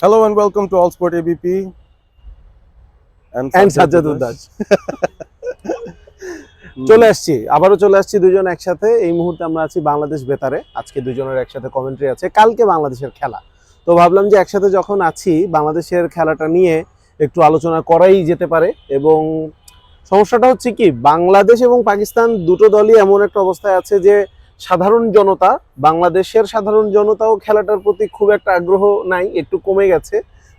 Hello and welcome to All Sport ABP and and Sajjad Sajjad Udas. Udas আবারও চলে আসছি দুজন একসাথে। এই মুহূর্তে আমরা আছি বাংলাদেশ বেতারে। আজকে দুজনের একসাথে কমেন্ট্রি আছে, কালকে বাংলাদেশের খেলা। তো ভাবলাম যে একসাথে যখন আছি বাংলাদেশের খেলাটা নিয়ে একটু আলোচনা করাই যেতে পারে। এবং সমস্যাটা হচ্ছে কি, বাংলাদেশ এবং পাকিস্তান দুটো দলই এমন একটা অবস্থায় আছে যে সাধারণ জনতা, বাংলাদেশের সাধারণ জনতাও খেলাটার প্রতি খুব একটা আগ্রহ নাই, একটু কমে গেছে।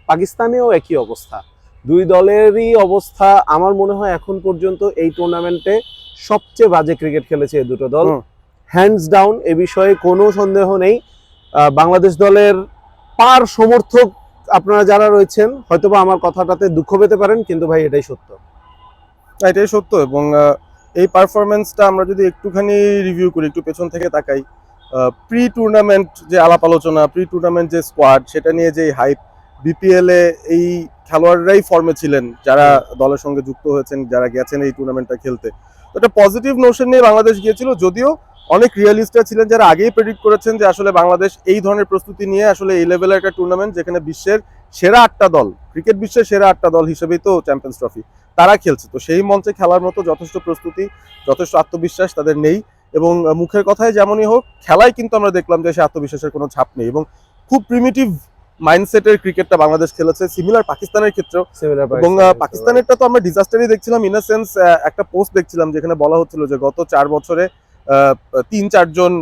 পাকিস্তানেও একই অবস্থা। দুই দলেরই অবস্থা আমার মনে হয় এখন পর্যন্ত এই টুর্নামেন্টে সবচেয়ে বাজে ক্রিকেট খেলেছে এই দুটো দল। হ্যান্ডস ডাউন, এ বিষয়ে কোনো সন্দেহ নেই। বাংলাদেশ দলের পার সমর্থক আপনারা যারা রয়েছেন হয়তোবা আমার কথাটাতে দুঃখ পেতে পারেন, কিন্তু ভাই এটাই সত্য। এটাই সত্য। এবং এই পারফরমেন্সটা আমরা যদি একটুখানি রিভিউ করি, একটু পেছন থেকে তাকাই, প্রি টুর্নামেন্ট যে আলাপ আলোচনা, প্রি টুর্নামেন্ট যে স্কোয়াড, সেটা নিয়ে যে হাইপ, বিপিএল এ এই খেলোয়াড়রাই ফর্মে ছিলেন যারা দলের সঙ্গে যুক্ত হয়েছেন, যারা গেছেন এই টুর্নামেন্টটা খেলতে। তো একটা পজিটিভ নোশন নিয়ে বাংলাদেশ গিয়েছিল, যদিও অনেক রিয়ালিস্টরা ছিলেন যারা আগেই প্রেডিক্ট করেছেন যে আসলে বাংলাদেশ এই ধরনের প্রস্তুতি নিয়ে আসলে এই লেভেলের একটা টুর্নামেন্ট, যেখানে বিশ্বের সেরা 8টা দল, ক্রিকেট বিশ্বের সেরা 8টা দল হিসেবেই তো চ্যাম্পিয়ন্স ট্রফি তারা খেলছে, তো সেই মঞ্চে খেলার মতো যথেষ্ট প্রস্তুতি, যথেষ্ট আত্মবিশ্বাস তাদের নেই। এবং মুখের কথায় যেমনই হোক, খেলায় কিন্তু আমরা দেখলাম যে সে আত্মবিশ্বাসের কোনো ছাপ নেই এবং খুব প্রিমিটিভ মাইন্ডসেটের ক্রিকেটটা বাংলাদেশ খেলেছে, সিমিলার পাকিস্তানের ক্ষেত্রেও। এবং পাকিস্তানেরটা তো আমরা ডিজাস্টারই দেখছিলাম, ইন আ সেন্স একটা পোস্ট দেখছিলাম যেখানে বলা হচ্ছিল যে গত 4 বছরে 3-4 জন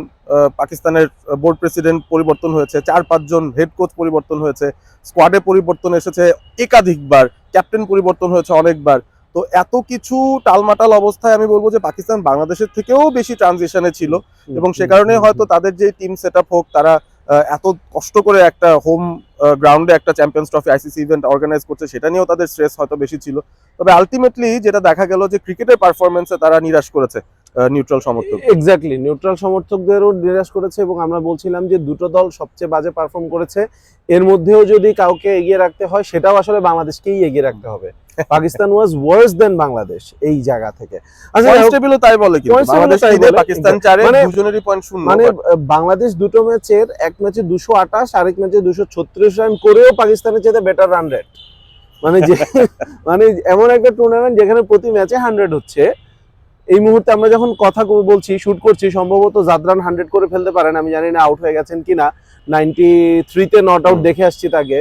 পাকিস্তানের বোর্ড প্রেসিডেন্ট পরিবর্তন হয়েছে, 4-5 জন হেড কোচ পরিবর্তন হয়েছে, স্কোয়াডে পরিবর্তন এসেছে একাধিকবার, ক্যাপ্টেন পরিবর্তন হয়েছে অনেকবার। তো এত কিছু টালমাটাল অবস্থায় আমি বলবো যে পাকিস্তান বাংলাদেশের থেকেও বেশি ট্রানজিশনে ছিল এবং সে কারণে হয়তো তাদের যে টিম সেট আপ হোক, তারা এত কষ্ট করে একটা হোম গ্রাউন্ডে একটা champions trophy ICC event organise করছে, সেটা নিয়েও তাদের স্ট্রেস হয়তো বেশি ছিল। তবে আলটিমেটলি যেটা দেখা গেল যে ক্রিকেটের পারফরমেন্সে তারা নিরাশ করেছে নিউট্রাল সমর্থক। এক্স্যাক্টলি, নিউট্রাল সমর্থকদেরও নিরাশ করেছে। এবং আমরা বলছিলাম যে দুটো দল সবচেয়ে বাজে পারফর্ম করেছে, এর মধ্যেও যদি কাউকে এগিয়ে রাখতে হয় সেটাও আসলে বাংলাদেশকেই এগিয়ে রাখতে হবে। পাকিস্তান ওয়াজ ওয়ার্স দেন বাংলাদেশ এই জায়গা থেকে। পয়েন্টস টেবিলও তাই বলে, কিন্তু বাংলাদেশ 3-এ, পাকিস্তান 4-এ, দুজনেরই পয়েন্ট শূন্য। মানে বাংলাদেশ দুটো ম্যাচের, এক ম্যাচে 228, আরেক ম্যাচে 236 রান করেও পাকিস্তানের চেয়ে বেটার রান রেট। মানে যে মানে এমন একটা টুর্নামেন্ট যেখানে প্রতি ম্যাচে 100 হচ্ছে। এই মুহূর্তে আমরা যখন কথা বলছি, শুট করছি, সম্ভবত জাদরান 100 করে ফেলতে পারেন, আমি জানি না আউট হয়ে গেছেন কিনা। 93-তে নট আউট দেখে আসছি তাকে।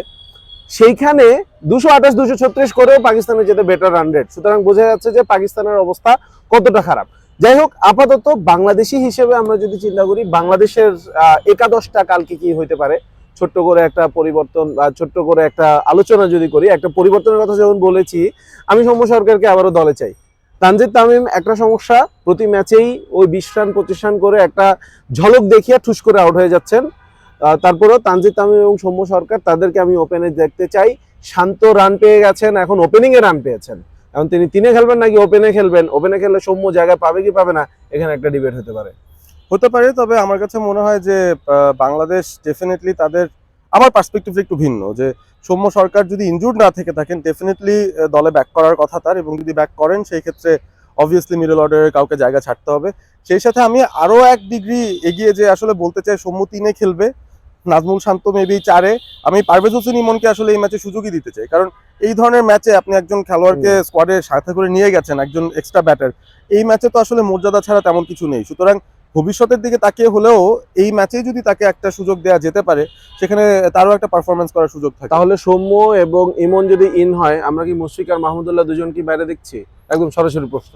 সেইখানে 228, 236 করেও পাকিস্তানের যেতে বেটার রান রেট। সুতরাং বোঝা যাচ্ছে যে পাকিস্তানের অবস্থা কতটা খারাপ। যাই হোক, আপাতত বাংলাদেশি হিসেবে আমরা যদি চিন্তা করি, বাংলাদেশের একাদশটা কালকে কি হইতে পারে, ছোট্ট করে একটা পরিবর্তন বা ছোট্ট করে একটা আলোচনা যদি করি। একটা পরিবর্তনের কথা যখন বলেছি, আমি সৌম্য সরকারকে আবারও দলে চাই। তানজিদ তামিম একটা সমস্যা, প্রতি ম্যাচেই ওই 20 রান 25 রান করে একটা ঝলক দেখিয়ে ঠুস করে আউট হয়ে যাচ্ছেন। তারপরেও তানজিদ তামিম এবং সৌম্য সরকার, তাদেরকে আমি ওপেনে দেখতে চাই। শান্ত রান পেয়ে গেছেন, এখন ওপেনিং এ রান পেয়েছেন, এখন তিনি 3-এ খেলবেন নাকি ওপেনে খেলবেন, ওপেনে খেললে সৌম্য জায়গায় পাবে কি পাবে না, এখানে একটা ডিবেট হতে পারে। তবে আমার কাছে মনে হয় যে বাংলাদেশ ডেফিনেটলি তাদের, আমার পার্সপেক্টিভ একটু ভিন্ন, যে সৌম্য সরকার যদি ইনজুর্ড না থেকে থাকেন, ডেফিনেটলি দলে ব্যাক করার কথা তার, এবং যদি ব্যাক করেন সেই ক্ষেত্রে অবভিয়াসলি মিডল অর্ডারের কাউকে জায়গা ছাড়তে হবে। সেই সাথে আমি আরো এক ডিগ্রি এগিয়ে যে আসলে বলতে চাই, সৌম্য 3-এ খেলবে, নাজমুল শান্ত মেবি 4-এ। আমি পারভেজ হোসেন ইমনকে আসলে এই ম্যাচে সুযোগই দিতে চাই, কারণ এই ধরনের ম্যাচে আপনি একজন খেলোয়াড়কে স্কোয়াডে সাথে করে নিয়ে গেছেন, একজন এক্সট্রা ব্যাটার, এই ম্যাচে তো আসলে মর্যাদা ছাড়া তেমন কিছু নেই। সুতরাং ভবিষ্যতের দিকে তাকিয়ে হলেও এই ম্যাচেই যদি তাকে একটা সুযোগ দেওয়া যেতে পারে, সেখানে তারও একটা পারফরমেন্স করার সুযোগ থাকে। তাহলে সৌম্য এবং ইমন যদি ইন হয়, আমরা কি মুশফিক আর মাহমুদুল্লাহ দুজন কি বাইরে দেখছি? একদম সরাসরি প্রশ্ন।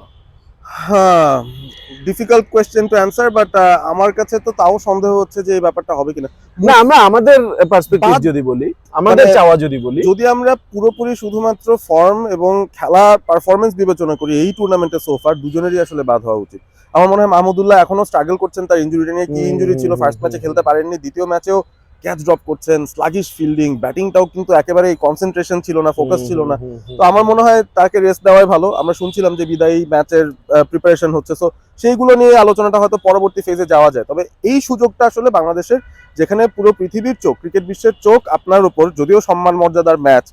হ্যাঁ, difficult question to answer, but আমার কাছে তো তাও সন্দেহ হচ্ছে যে এই ব্যাপারটা হবে কিনা। না, আমরা আমাদের পার্সপেক্টিভ যদি বলি, আমাদের চাওয়া যদি বলি, যদি আমরা পুরোপুরি শুধুমাত্র ফর্ম এবং খেলা পারফরমেন্স বিবেচনা করি, এই টুর্নামেন্টে সোফার দুজনেরই আসলে বাদ হওয়া উচিত। আমার মনে হয় মাহমুদুল্লাহ এখনো স্ট্রাগল করছেন তার ইনজুরিটা নিয়ে। কি ইনজুরি ছিল, ফার্স্ট ম্যাচে খেলতে পারেননি, দ্বিতীয় ম্যাচেও ক্যাচ ড্রপ করছেন, স্লাগিশ ফিল্ডিং, ব্যাটিংটাও কিন্তু একেবারে কনসেন্ট্রেশন ছিল না, ফোকাস ছিল না। তো আমার মনে হয় তাকে রেস্ট দেওয়াই ভালো। আমরা শুনছিলাম যে বিদায়ী ম্যাচের প্রিপারেশন হচ্ছে, সো সেইগুলো নিয়ে আলোচনাটা হয়তো পরবর্তী ফেজে যাওয়া যায়। তবে এই সুযোগটা আসলে বাংলাদেশের, যেখানে পুরো পৃথিবীর চোখ, ক্রিকেট বিশ্বের চোখ আপনার উপর, যদিও সম্মান মর্যাদার ম্যাচ,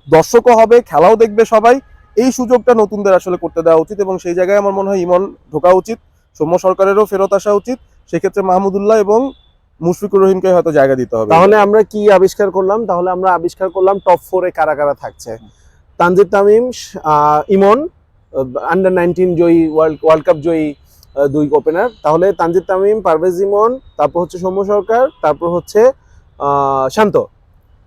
দর্শকও হবে, খেলাও দেখবে সবাই, এই সুযোগটা নতুনদের আসলে করতে দেওয়া উচিত। এবং সেই জায়গায় আমার মনে হয় ইমন ঢোকা উচিত, সৌম্য সরকারেরও ফেরত আসা উচিত, সেক্ষেত্রে মাহমুদুল্লাহ এবং মুশফিকুর রহিমকে হয়তো জায়গা দিতে হবে। তাহলে আমরা কি আবিষ্কার করলাম? তাহলে আমরা আবিষ্কার করলাম টপ 4 এ কারা কারা থাকছে। তানজিদ তামিম, ইমন, আন্ডার 19 জয়ী, ওয়ার্ল্ড কাপ জয়ী দুই ওপেনার। তাহলে তানজিদ তামিম, পারভেজ ইমন, তারপর হচ্ছে সৌম্য সরকার, তারপর হচ্ছে শান্ত,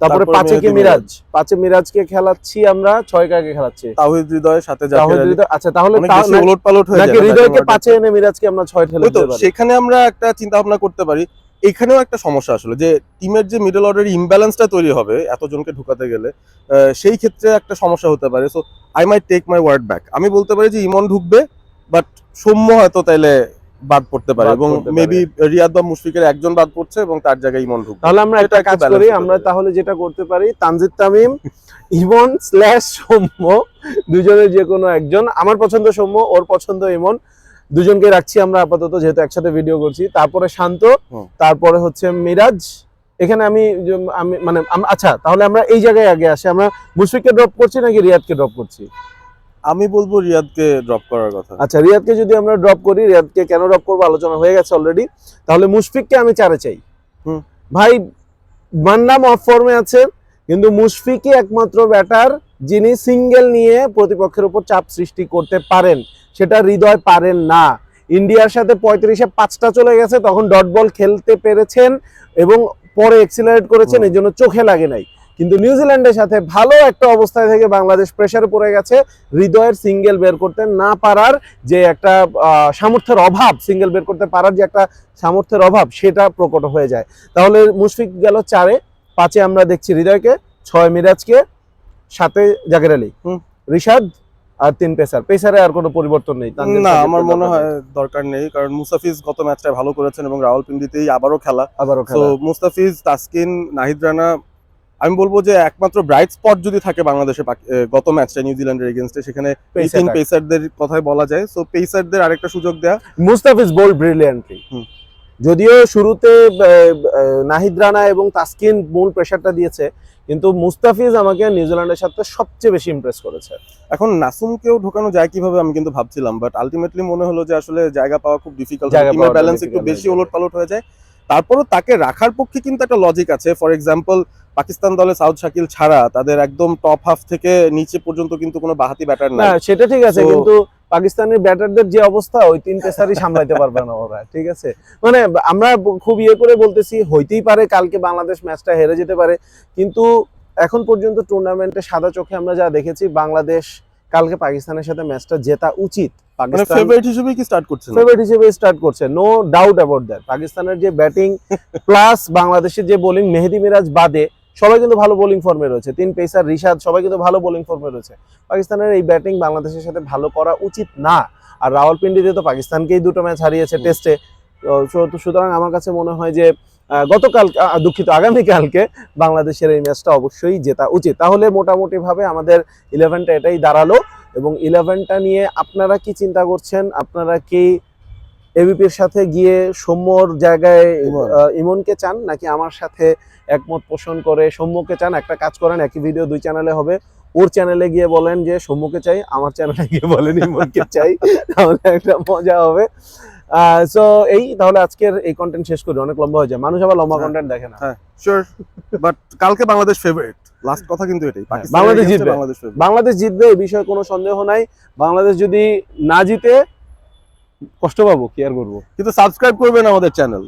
তারপরে তারপরে 5 কে মেহেদী মিরাজ। 5 এ মিরাজকে খেলাচ্ছি আমরা, 6 কাকে খেলাচ্ছি? তাওহিদ হৃদয়ের সাথে জাকের তাহিদ আলী। হৃদয়। আচ্ছা, তাহলে অনেক বেশি ওলটপালট হয়ে যায় নাকি না হৃদয়কে batting order 5 এ এনে মিরাজকে আমরা 6 ঠেলে ওই তো দিতে পারি? সেখানে আমরা একটা চিন্তা ভাবনা করতে পারি। এখানেও একটা সমস্যা আসলে যে টিমের যে মিডল অর্ডারের ইমব্যালেন্সটা তৈরি হবে এতজনকে ঢুকাতে গেলে, সেই ক্ষেত্রে একটা সমস্যা হতে পারে। So I might take my word back, আমি বলতে পারি যে ইমন ঢুকবে, বাট সৌম্য হয়তো তাইলে বাদ পড়তে পারে বাদ এবং পড়তে পারে। মেবি রিয়াদ বা মুশফিকের একজন বাদ পড়ছে এবং তার জায়গায় ইমন ঢুকবে। তাহলে আমরা এটা একটা একটু কাজ balance করি, হতে আমরা পারে। তাহলে যেটা করতে পারি, তানজিদ তামিম, ইমন স্ল্যাশ সৌম্য, দুজনের যে কোনো একজন। আমার পছন্দ সৌম্য, ওর পছন্দ ইমন, দুজনকে রাখছি আমরা আপাতত, যেহেতু একসাথে ভিডিও করছি। তারপরে শান্ত, হুম। তারপরে হচ্ছে মিরাজ। এখানে আমি মানে আচ্ছা, তাহলে আমরা এই জায়গায় আগে আসি, আমরা মুশফিককে ড্রপ করছি নাকি রিয়াদকে ড্রপ করছি? আমি বলবো রিয়াদকে ড্রপ করার কথা। আচ্ছা, রিয়াদকে যদি আমরা ড্রপ করি, রিয়াদকে কেন ড্রপ করবো আলোচনা হয়ে গেছে অলরেডি। তাহলে মুশফিককে আমি 4 এ চাই। হুম। ভাই, মান্নাম অফ ফর্মে আছে, কিন্তু মুশফিকই একমাত্র ব্যাটার যিনি সিঙ্গেল নিয়ে প্রতিপক্ষের উপর চাপ সৃষ্টি করতে পারেন, সেটা হৃদয় পারেন না। ইন্ডিয়ার সাথে 35-এ 5টা চলে গেছে, তখন ডট বল খেলতে পেরেছেন এবং পরে এক্সিলারেট করেছেন, এই জন্য চোখে লাগে নাই। কিন্তু নিউজিল্যান্ডের সাথে ভালো একটা অবস্থায় থেকে বাংলাদেশ প্রেসারে পড়ে গেছে, হৃদয়ের সিঙ্গেল বের করতে না পারার যে একটা সামর্থ্যের অভাব, সিঙ্গেল বের করতে পারার যে একটা সামর্থ্যের অভাব, সেটা প্রকট হয়ে যায়। তাহলে মুশফিক গেল 4 এ, 5 এ আমরা দেখছি হৃদয়কে, 6 মিরাজকে, 7 এ জাকের আলী, রিশাদ, আর 3 পেসারে আর কোনো পরিবর্তন নেই। না, আমার মনে হয় দরকার নেই, কারণ মুস্তাফিজ গত ম্যাচটা ভালো করেছেন এবং রাওয়ালপিন্ডিতেই আবারও খেলা। তো মুস্তাফিজ, তাসকিন, নাহিদ রানা, আমি বলবো যে একমাত্র ব্রাইট স্পট যদি থাকে বাংলাদেশে গত ম্যাচটা নিউজিল্যান্ডের এগেইনস্টে, সেখানে এই 3 পেসারদের কথাই বলা যায়। সো পেসারদের আরেকটা সুযোগ দেয়া। মুস্তাফিজ বোল্ড ব্রিলিয়ান্টলি, যদিও শুরুতে নাহিদ রানা এবং তাসকিন মূল প্রেসারটা দিয়েছে, কিন্তু মুস্তাফিজ আমাকে নিউজিল্যান্ডের সাথে সবচেয়ে বেশি ইমপ্রেস করেছে। এখন নাসুমকেও ঢোকানো যায় কিভাবে আমি কিন্তু ভাবছিলাম, বাট আলটিমেটলি মনে হলো যে আসলে জায়গা পাওয়া খুব ডিফিকাল্ট, টিমের ব্যালেন্স একটু বেশি ওলটপালট হয়ে যায়। তারপরও তাকে রাখার পক্ষে কিন্তু একটা লজিক আছে। ফর এক্সাম্পল, পাকিস্তান দলে সাউথ শাকিল ছাড়া তাদের একদম টপ হাফ থেকে নিচে পর্যন্ত কিন্তু কোনো বাহাতি ব্যাটার না, নাই। সেটা ঠিক আছে, কিন্তু পাকিস্তানের ব্যাটারদের যে অবস্থা, ওই 3 পেসারই সামলাইতে পারবে না ওরা, ঠিক আছে? মানে আমরা খুব করে বলতেছি, হইতেই পারে কালকে বাংলাদেশ ম্যাচটা হেরে যেতে পারে, কিন্তু এখন পর্যন্ত টুর্নামেন্টে সাদা চোখে আমরা যা দেখেছি, বাংলাদেশ কালকে পাকিস্তানের সাথে ম্যাচটা জেতা উচিত। মানে ফেভারিট হিসেবে কি স্টার্ট করছে? ফেভারিট হিসেবে স্টার্ট করছে, নো ডাউট অ্যাবাউট দ্যাট। পাকিস্তানের যে ব্যাটিং প্লাস বাংলাদেশের যে বোলিং, মেহেদী মিরাজ বাদে সবাই কিন্তু ভালো বোলিং ফর্মে রয়েছে। 3 পেসার, রিশাদ, সবাই কিন্তু ভালো বোলিং ফর্মে রয়েছে। পাকিস্তানের এই ব্যাটিং বাংলাদেশের সাথে ভালো করা উচিত না। আর রাওয়ালপিন্ডিতে তো পাকিস্তানকেই 2টো ম্যাচ হারিয়েছে টেস্টে। সুতরাং আমার কাছে মনে হয় যে আগামীকালকে বাংলাদেশের এই ম্যাচটা অবশ্যই জেতা উচিত। তাহলে মোটামুটি ভাবে আমাদের 11টা এটাই দাঁড়ালো। এবং 11টা নিয়ে আপনারা কি চিন্তা করছেন? আপনারা কি এবিপির সাথে গিয়ে সৌম্যর জায়গায় ইমনকে চান, নাকি আমার সাথে একমত পোষণ করে সৌম্যকে চান? একটা কাজ করেন, একই ভিডিও 2 চ্যানেলে হবে, ওর চ্যানেলে গিয়ে বলেন যে সৌম্যকে চাই, আমার চ্যানেলে গিয়ে বলেন ইমনকে চাই, তাহলে একটা মজা হবে। সো তাহলে আজকের এই কন্টেন্ট শেষ করি, অনেক লম্বা হয়ে যায়, মানুষ আবার লম্বা কন্টেন্ট দেখে না। হ্যাঁ শিওর, বাট কালকে বাংলাদেশ ফেভারিট, লাস্ট কথা কিন্তু এটাই, বাংলাদেশ জিতবে, বাংলাদেশ জিতবে, এই বিষয়ে কোনো সন্দেহ নাই। বাংলাদেশ যদি না জিতে কষ্ট পাবো, কি আর করবো, কিন্তু সাবস্ক্রাইব করবেন আমাদের চ্যানেল।